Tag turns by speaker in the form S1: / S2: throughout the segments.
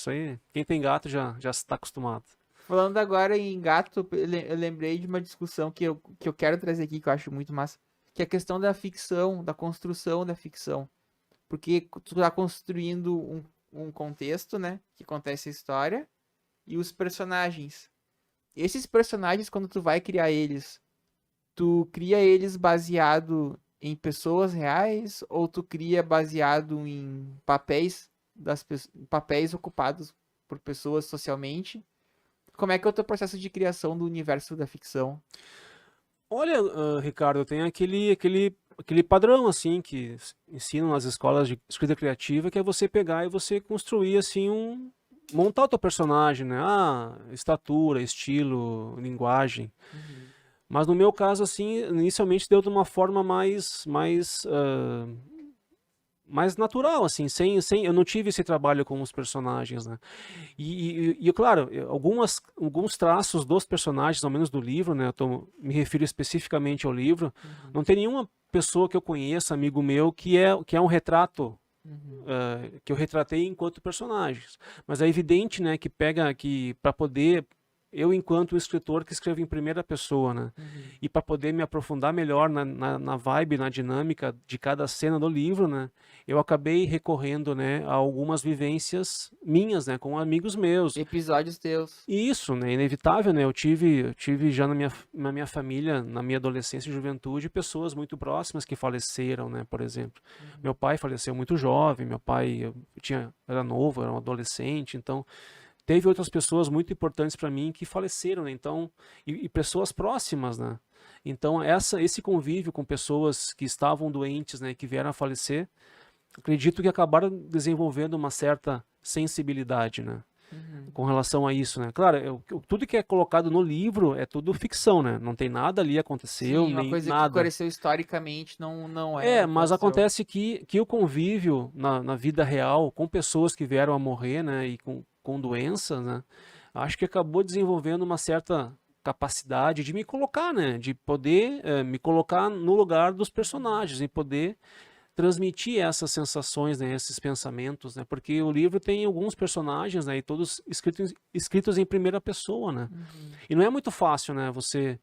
S1: Isso aí, quem tem gato já está acostumado.
S2: Falando agora em gato, eu lembrei de uma discussão que eu quero trazer aqui, que eu acho muito massa, que é a questão da ficção, da construção da ficção. Porque tu tá construindo um contexto, né? Que acontece a história, e os personagens. Esses personagens, quando tu vai criar eles, tu cria eles baseado em pessoas reais, ou tu cria baseado em papéis ocupados por pessoas socialmente? Como é que é o teu processo de criação do universo da ficção?
S1: Olha, Ricardo, tem aquele padrão assim que ensinam nas escolas de escrita criativa, que é você pegar e você construir assim montar o teu personagem, né? Ah, estatura, estilo, linguagem.
S2: Uhum.
S1: Mas no meu caso, assim, inicialmente deu de uma forma mais natural, assim, eu não tive esse trabalho com os personagens, né? Claro, alguns traços dos personagens, ao menos do livro, né? Me refiro especificamente ao livro.
S2: Uhum.
S1: Não tem nenhuma pessoa que eu conheça, amigo meu, que é um retrato
S2: Uhum.
S1: que eu retratei enquanto personagens. Mas é evidente, né, que pega que para poder eu enquanto escritor que escrevo em primeira pessoa, né,
S2: Uhum.
S1: e para poder me aprofundar melhor na vibe, na dinâmica de cada cena do livro, né, eu acabei recorrendo, né, a algumas vivências minhas, né, com amigos meus.
S2: Episódios teus.
S1: E isso, né, inevitável, né? Eu tive já na minha família, na minha adolescência e juventude, pessoas muito próximas que faleceram, né, por exemplo. Meu
S2: Uhum.
S1: pai faleceu muito jovem, meu pai era novo, era um adolescente, então teve outras pessoas muito importantes para mim que faleceram, né? Então, e pessoas próximas, né? Então, esse convívio com pessoas que estavam doentes, né, que vieram a falecer, acredito que acabaram desenvolvendo uma certa sensibilidade, né?
S2: Uhum.
S1: Com relação a isso, né? Claro, tudo que é colocado no livro é tudo ficção, né? Não tem nada ali aconteceu,
S2: Sim, uma
S1: nem
S2: coisa que
S1: nada.
S2: aconteceu historicamente
S1: É,
S2: não
S1: mas
S2: aconteceu.
S1: acontece que o convívio na vida real com pessoas que vieram a morrer, né? E com doenças, né? Acho que acabou desenvolvendo uma certa capacidade de me colocar, né? De poder me colocar no lugar dos
S2: Uhum.
S1: personagens e poder transmitir essas sensações, né, esses pensamentos, né, porque o livro tem alguns personagens, né, e todos escritos em primeira pessoa, né,
S2: Uhum.
S1: e não é muito fácil, né, você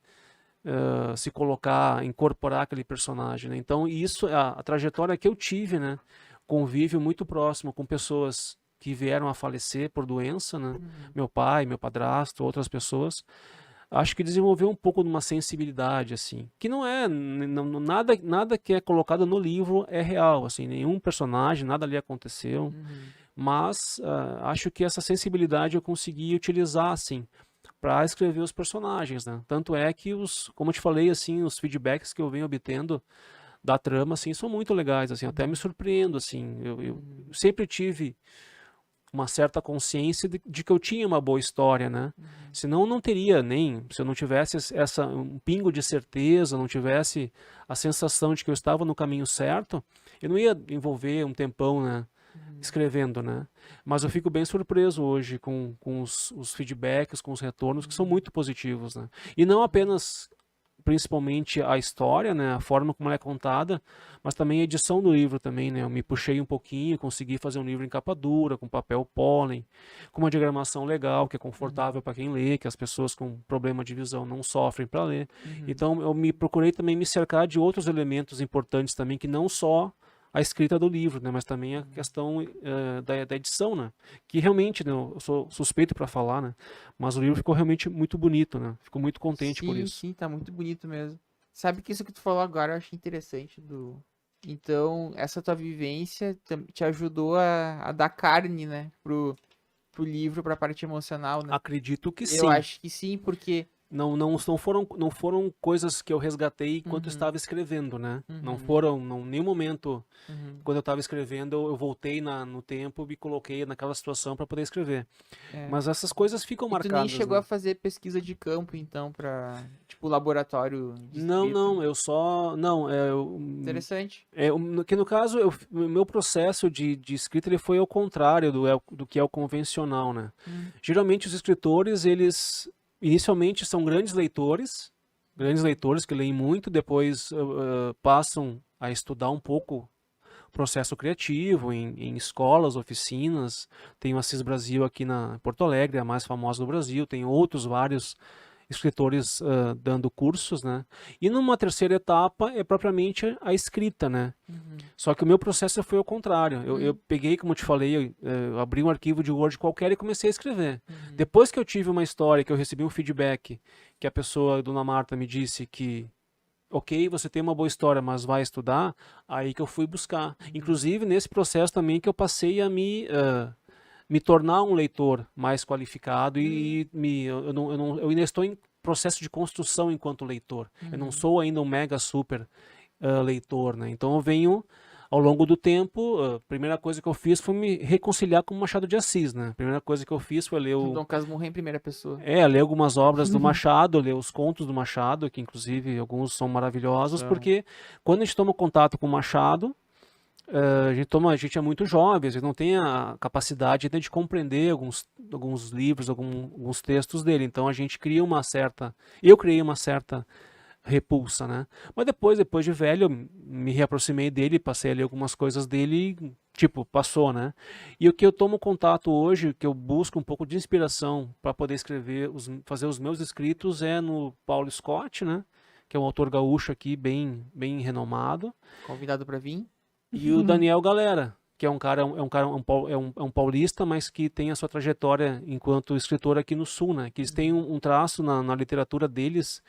S1: se colocar, incorporar aquele personagem, né, então isso, a trajetória que eu tive, né, convívio muito próximo com pessoas que vieram a falecer por doença, né,
S2: Uhum.
S1: meu pai, meu padrasto, outras pessoas, acho que desenvolveu um pouco de uma sensibilidade assim, que não é nada que é colocado no livro é real, assim, nenhum personagem, nada ali aconteceu,
S2: Uhum.
S1: mas acho que essa sensibilidade eu consegui utilizar assim para escrever os personagens, né? Tanto é que como eu te falei assim, os feedbacks que eu venho obtendo da trama assim são muito legais, assim, até me
S2: Uhum.
S1: surpreendo assim. Eu
S2: Uhum.
S1: sempre tive uma certa consciência de que eu tinha uma boa história, né?
S2: Uhum.
S1: Senão não teria nem, se eu não tivesse um pingo de certeza, não tivesse a sensação de que eu estava no caminho certo, eu não ia envolver um tempão, né,
S2: Uhum.
S1: escrevendo, né? Mas eu fico bem surpreso hoje com os feedbacks, com os retornos que são
S2: Uhum.
S1: muito positivos, né? E não apenas principalmente a história, né, a forma como ela é contada, mas também a edição do livro também, né, eu me puxei um pouquinho, consegui fazer um livro em capa dura, com papel pólen, com uma diagramação legal, que é confortável
S2: Uhum.
S1: para quem lê, que as pessoas com problema de visão não sofrem para ler.
S2: Uhum.
S1: Então eu me procurei também me cercar de outros elementos importantes também, que não só a escrita do livro, né, mas também a
S2: Uhum.
S1: questão da edição, né, que realmente, né, eu sou suspeito para falar, né, mas o livro ficou realmente muito bonito, né, fico muito contente por
S2: Sim,
S1: isso.
S2: sim, tá muito bonito mesmo. Sabe que isso que tu falou agora eu achei interessante do. Então, essa tua vivência te ajudou a dar carne, né, pro livro, pra parte emocional, né?
S1: Acredito que
S2: Eu
S1: sim.
S2: acho que sim, porque.
S1: Não foram coisas que eu resgatei enquanto eu
S2: Uhum.
S1: estava escrevendo, né? Não
S2: Uhum.
S1: foram, não, nenhum momento,
S2: Uhum.
S1: quando eu estava escrevendo, eu voltei no tempo e me coloquei naquela situação para poder escrever.
S2: É.
S1: Mas essas coisas ficam
S2: E tu nem
S1: marcadas,
S2: chegou a
S1: né?
S2: fazer pesquisa de campo, então, pra, tipo, laboratório de
S1: Não,
S2: escrita.
S1: não, eu só, não,
S2: Interessante.
S1: que no caso, o meu processo de escrita ele foi ao contrário do que é o convencional, né?
S2: Hum.
S1: Geralmente os escritores, eles inicialmente são grandes leitores que leem muito, depois passam a estudar um pouco processo criativo em escolas, oficinas. Tem o Assis Brasil aqui na Porto Alegre, a mais famosa do Brasil. Tem outros vários escritores dando cursos, né? E numa terceira etapa é propriamente a escrita, né? Só que o meu processo foi ao contrário. Eu peguei, como eu te falei, eu abri um arquivo de Word qualquer e comecei a escrever. Depois que eu tive uma história, que eu recebi um feedback, que a pessoa, a Dona Marta, me disse que ok, você tem uma boa história, mas vai estudar, aí que eu fui buscar. Inclusive, nesse processo também que eu passei a me tornar um leitor mais qualificado eu ainda estou em processo de construção enquanto leitor. Eu não sou ainda um mega super leitor, né? Então eu venho ao longo do tempo, a primeira coisa que eu fiz foi me reconciliar com o Machado de Assis, né? A primeira coisa que eu fiz foi ler
S2: Dom Casmurro em primeira pessoa.
S1: ler algumas obras do Machado, ler os contos do Machado, que inclusive alguns são maravilhosos, porque quando a gente toma contato com o Machado, a gente é muito jovem, a gente não tem a capacidade ainda de compreender alguns livros, alguns textos dele. Então eu criei uma certa repulsa, né? Mas depois de velho, eu me reaproximei dele, passei a ler algumas coisas dele, e, tipo, passou, né? E o que eu tomo contato hoje, que eu busco um pouco de inspiração para poder escrever, fazer os meus escritos é no Paulo Scott, né? Que é um autor gaúcho aqui bem renomado.
S2: Convidado para vir.
S1: E o Daniel Galera, que é um cara, é um paulista, mas que tem a sua trajetória enquanto escritor aqui no Sul, né? Que eles têm um traço na literatura deles,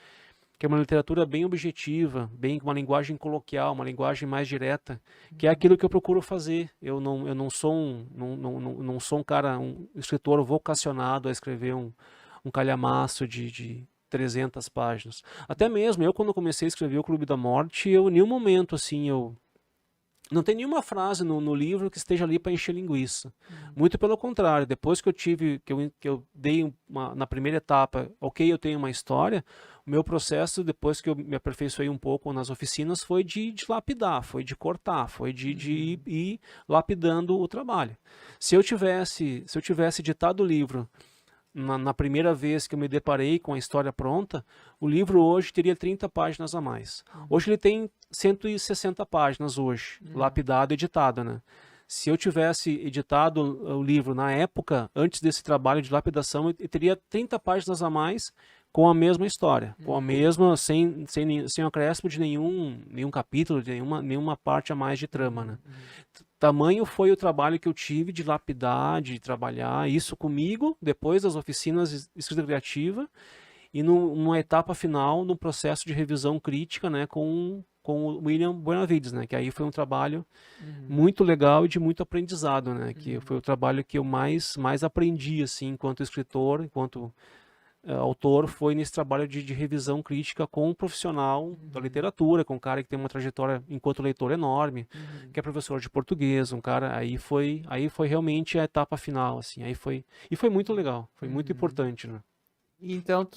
S1: que é uma literatura bem objetiva, bem com uma linguagem coloquial, uma linguagem mais direta, que é aquilo que eu procuro fazer. Eu não sou não sou um cara, um escritor vocacionado a escrever um calhamaço de 300 páginas. Até mesmo eu, quando comecei a escrever o Clube da Morte, em nenhum momento assim não tem nenhuma frase no livro que esteja ali para encher linguiça. Muito pelo contrário, depois que eu dei na primeira etapa, ok, eu tenho uma história, o meu processo, depois que eu me aperfeiçoei um pouco nas oficinas, foi de lapidar, foi de cortar, foi de ir lapidando o trabalho. Se eu tivesse editado o livro na primeira vez que eu me deparei com a história pronta, o livro hoje teria 30 páginas a mais. Hoje ele tem 160 páginas hoje, lapidado e editado, né? Se eu tivesse editado o livro na época, antes desse trabalho de lapidação, eu teria 30 páginas a mais com a mesma história, com a mesma, sem o acréscimo de nenhum capítulo, de nenhuma parte a mais de trama, né? Tamanho foi o trabalho que eu tive de lapidar, de trabalhar isso comigo, depois das oficinas de escrita criativa, e numa etapa final, no processo de revisão crítica, né, com o William Buenavides, né, que aí foi um trabalho muito legal e de muito aprendizado, né, que foi o trabalho que eu mais aprendi, assim, enquanto escritor, enquanto autor, foi nesse trabalho de revisão crítica com um profissional da literatura, com um cara que tem uma trajetória enquanto leitor enorme, que é professor de português, um cara, aí foi realmente a etapa final, assim, e foi muito legal, foi muito importante, né.
S2: Então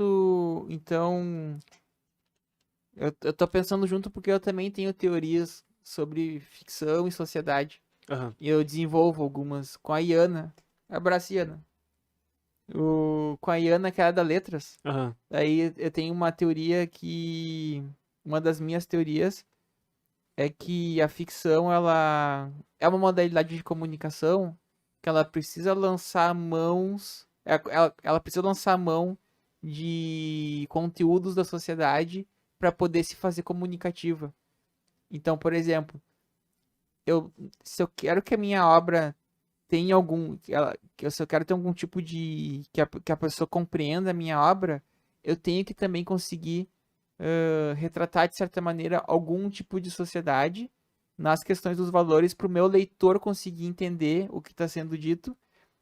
S2: eu tô pensando junto porque eu também tenho teorias sobre ficção e sociedade.
S1: Aham.
S2: E eu desenvolvo algumas com a Iana, abraço Iana. Com a Iana, que era da Letras.
S1: Aham.
S2: Aí eu tenho uma teoria que... Uma das minhas teorias é que a ficção, ela é uma modalidade de comunicação que ela precisa lançar mãos... Ela precisa lançar mão de conteúdos da sociedade para poder se fazer comunicativa. Então, por exemplo, se eu quero que a minha obra tenha se eu quero ter algum tipo de que a pessoa compreenda a minha obra, eu tenho que também conseguir retratar de certa maneira algum tipo de sociedade nas questões dos valores para o meu leitor conseguir entender o que está sendo dito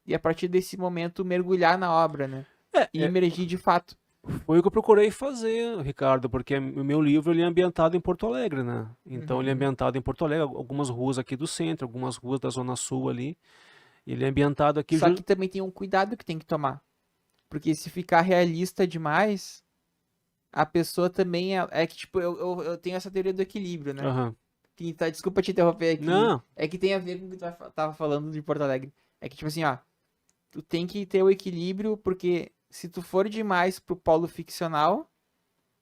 S2: e a partir desse momento mergulhar na obra, né? E emergir de fato.
S1: Foi o que eu procurei fazer, Ricardo, porque o meu livro ele é ambientado em Porto Alegre, né? Então ele é ambientado em Porto Alegre, algumas ruas aqui do centro, algumas ruas da Zona Sul ali. Ele é ambientado aqui...
S2: Só que também tem um cuidado que tem que tomar. Porque se ficar realista demais, a pessoa também é que, tipo, eu tenho essa teoria do equilíbrio, né?
S1: Aham.
S2: Que tá, desculpa te interromper aqui.
S1: Não.
S2: É que tem a ver com o que tu tava falando de Porto Alegre. É que, tipo assim, ó, tu tem que ter o equilíbrio, porque se tu for demais pro polo ficcional,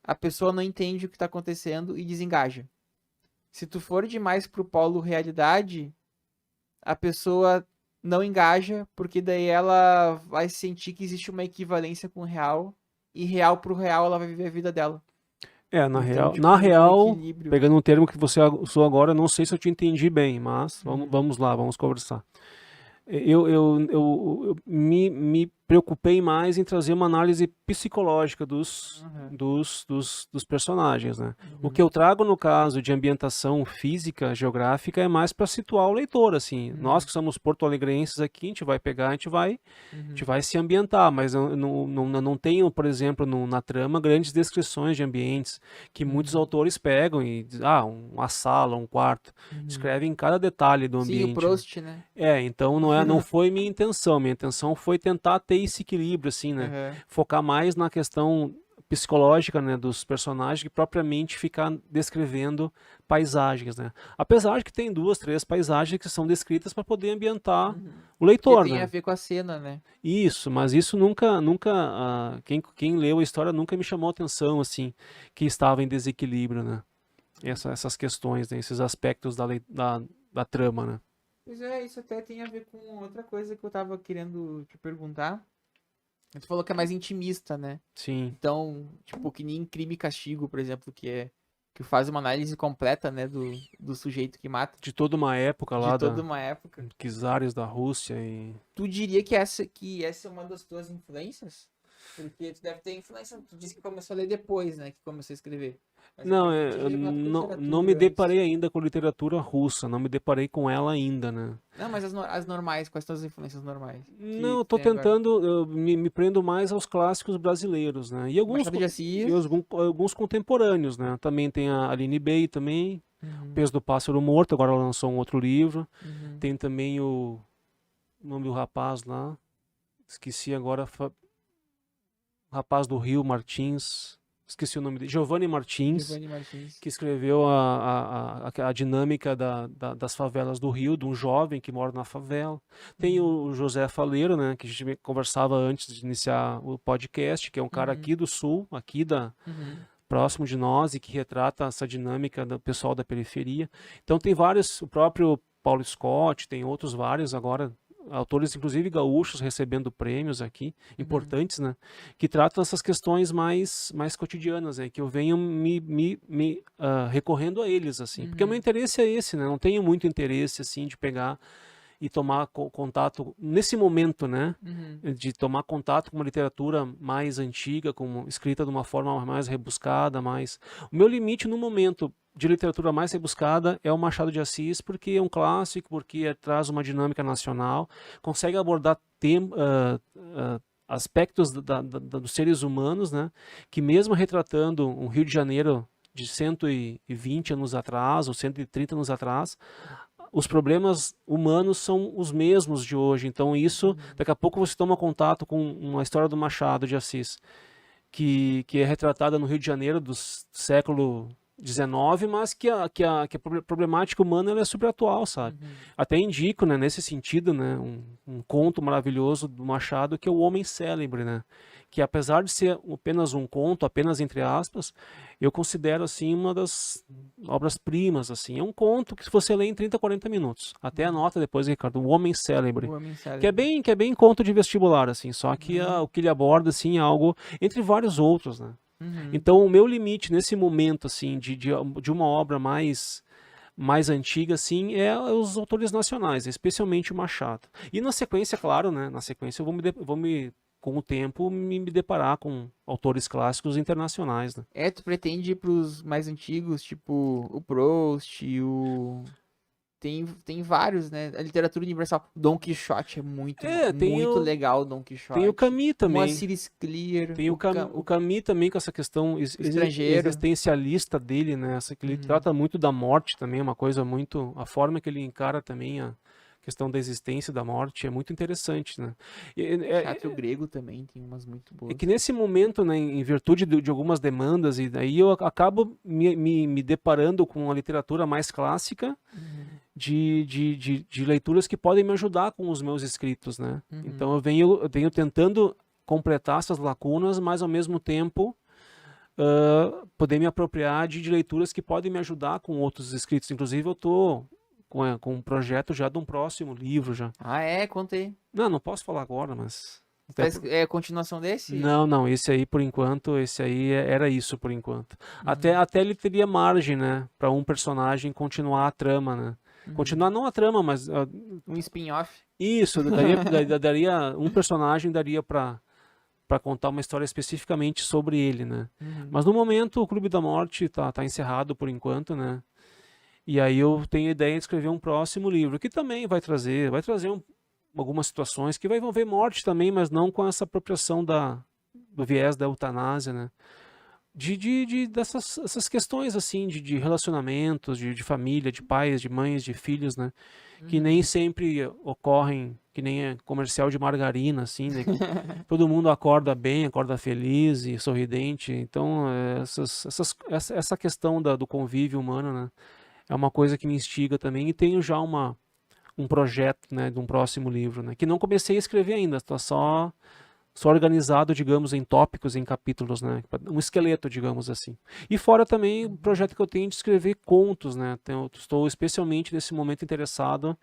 S2: a pessoa não entende o que tá acontecendo e desengaja. Se tu for demais pro polo realidade, a pessoa não engaja, porque daí ela vai sentir que existe uma equivalência com o real, e real pro real ela vai viver a vida dela.
S1: Na
S2: Então,
S1: real,
S2: tipo, um equilíbrio.
S1: pegando um termo que você usou agora, não sei se eu te entendi bem, mas
S2: Uhum.
S1: vamos lá, vamos conversar. Eu me preocupei mais em trazer uma análise psicológica
S2: Uhum.
S1: dos personagens, né? O
S2: Uhum.
S1: que eu trago no caso de ambientação física, geográfica, é mais para situar o leitor, assim. Nós que somos porto-alegrenses aqui, a gente vai pegar, a gente vai se ambientar, mas eu não tenho, por exemplo, na trama, grandes descrições de ambientes que muitos autores pegam e dizem, uma sala, um quarto, descrevem cada detalhe do
S2: Sim, o
S1: ambiente, né?
S2: Proust, né?
S1: Então não foi minha intenção. Minha intenção foi tentar ter esse equilíbrio, assim, né?
S2: Aham.
S1: Focar mais na questão psicológica, né, dos personagens que propriamente ficar descrevendo paisagens, né? Apesar de que tem 2, 3 paisagens que são descritas para poder ambientar o
S2: Porque
S1: leitor,
S2: tem a
S1: né?
S2: ver com a cena, né?
S1: Isso, mas isso nunca, quem leu a história nunca me chamou a atenção, assim, que estava em desequilíbrio, né? Essas questões, né? Esses aspectos da trama, né?
S2: Pois é, isso até tem a ver com outra coisa que eu tava querendo te perguntar. Tu falou que é mais intimista, né?
S1: Sim.
S2: Então, tipo, que nem Crime e Castigo, por exemplo, que faz uma análise completa, né, do sujeito que mata,
S1: De toda uma época
S2: de
S1: lá
S2: toda uma época.
S1: czares da Rússia e
S2: Tu diria que essa é uma das tuas influências? Porque tu deve ter influência, tu disse que começou a ler depois, né, que começou a escrever. Mas eu
S1: não,
S2: imagino que
S1: eu
S2: já veio
S1: não me
S2: literatura antes.
S1: deparei ainda com literatura russa, não me deparei com ela ainda, né?
S2: Não, mas as normais, quais são as influências normais que
S1: Não, eu
S2: tu
S1: tô
S2: tem agora?
S1: tentando, eu me prendo mais aos clássicos brasileiros, né? E
S2: Machado de Assis.
S1: alguns contemporâneos, né? Também tem a Aline Bey também, O
S2: Uhum,
S1: Peso do Pássaro Morto, agora ela lançou um outro livro.
S2: uhum.
S1: Tem também o nome do rapaz lá, esqueci agora, rapaz do Rio Martins, esqueci o nome dele, Giovanni Martins,
S2: Giovanni Martins.
S1: que escreveu a dinâmica das favelas do Rio, de um jovem que mora na favela. Tem
S2: Uhum,
S1: o José Faleiro, né, que a gente conversava antes de iniciar o podcast, que é um cara
S2: uhum,
S1: aqui do Sul,
S2: uhum,
S1: próximo de nós, e que retrata essa dinâmica do pessoal da periferia. Então tem vários, o próprio Paulo Scott, tem outros vários agora, autores inclusive gaúchos recebendo prêmios aqui,
S2: uhum,
S1: importantes, né, que tratam essas questões mais cotidianas, né, que eu venho recorrendo a eles, assim, porque o meu
S2: uhum,
S1: interesse é esse, né, não tenho muito interesse, assim, de pegar e tomar contato nesse momento, né,
S2: uhum,
S1: de tomar contato com uma literatura mais antiga, escrita de uma forma mais rebuscada, mais. O meu limite no momento de literatura mais rebuscada é o Machado de Assis, porque é um clássico, porque traz uma dinâmica nacional, consegue abordar aspectos dos seres humanos, né, que mesmo retratando um Rio de Janeiro de 120 anos atrás, ou 130 anos atrás, os problemas humanos são os mesmos de hoje. Então, isso,
S2: uhum,
S1: daqui a pouco você toma contato com uma história do Machado de Assis, que é retratada no Rio de Janeiro do século XIX, mas que a problemática humana ela é super atual, sabe?
S2: uhum,
S1: Até indico, né, nesse sentido, né, um conto maravilhoso do Machado, que é O Homem Célebre, né? Que apesar de ser apenas um conto, apenas entre aspas, eu considero assim uma das obras-primas, assim. É um conto que se você lê em 30, 40 minutos. Até
S2: uhum.
S1: anota depois, Ricardo, O Homem
S2: O
S1: Célebre,
S2: Homem
S1: que é
S2: Célebre.
S1: bem conto de vestibular, assim, só que
S2: Uhum,
S1: o que ele aborda, assim, é algo entre vários outros, né?
S2: uhum.
S1: Então, o meu limite nesse momento, assim, de uma obra mais antiga, assim, é os autores nacionais, especialmente o Machado. E na sequência, claro, né? Na sequência eu com o tempo, me deparar com autores clássicos internacionais, né?
S2: Tu pretende ir pros mais antigos, tipo o Proust, Tem vários, né? A literatura universal. Dom Quixote é
S1: É,
S2: muito legal, Dom
S1: tem o
S2: Quixote.
S1: Camus também.
S2: Moacir Clear,
S1: Tem o Camus também com essa questão
S2: o Estrangeiro.
S1: existencialista dele, né? Que ele
S2: Uhum.
S1: trata muito da morte também, uma coisa muito. A forma que ele encara também a questão da existência e da morte é muito interessante, né? E-
S2: Teatro
S1: É,
S2: grego também tem umas muito
S1: é que
S2: boas.
S1: nesse momento, né, em virtude de algumas demandas, e daí eu acabo me deparando com a literatura mais clássica
S2: Uhum.
S1: de leituras que podem me ajudar com os meus escritos, né? Então
S2: Uhum.
S1: eu venho tentando completar essas lacunas, mas ao mesmo tempo poder me apropriar de leituras que podem me ajudar com outros escritos. Inclusive, eu tô com um projeto já de um próximo livro já.
S2: Ah, é? Conta aí.
S1: Não posso falar agora, mas... até
S2: É a continuação desse?
S1: Não, esse aí por enquanto, era isso por enquanto.
S2: Uhum,
S1: Até ele teria margem, né, para um personagem continuar a trama, né?
S2: uhum.
S1: Continuar não a trama, mas
S2: Um spin-off.
S1: isso, um personagem daria para contar uma história especificamente sobre ele, né?
S2: Uhum.
S1: Mas no momento o Clube da Morte tá encerrado por enquanto, né? E aí eu tenho a ideia de escrever um próximo livro que também vai trazer algumas situações que vai envolver morte também, mas não com essa apropriação do viés da eutanásia, né? Dessas essas questões assim de relacionamentos, de família, de pais, de mães, de filhos, né? Que nem
S2: Uhum.
S1: sempre ocorrem, que nem é comercial de margarina, assim, né? Que todo mundo acorda bem, acorda feliz e sorridente. Então, essa questão do convívio humano, né? É uma coisa que me instiga também e tenho já um projeto, né, de um próximo livro, né? Que não comecei a escrever ainda, está só organizado, digamos, em tópicos, em capítulos, né? Um esqueleto, digamos assim. E fora também o
S2: Uhum.
S1: projeto que eu tenho de escrever contos, né? Estou especialmente nesse momento interessado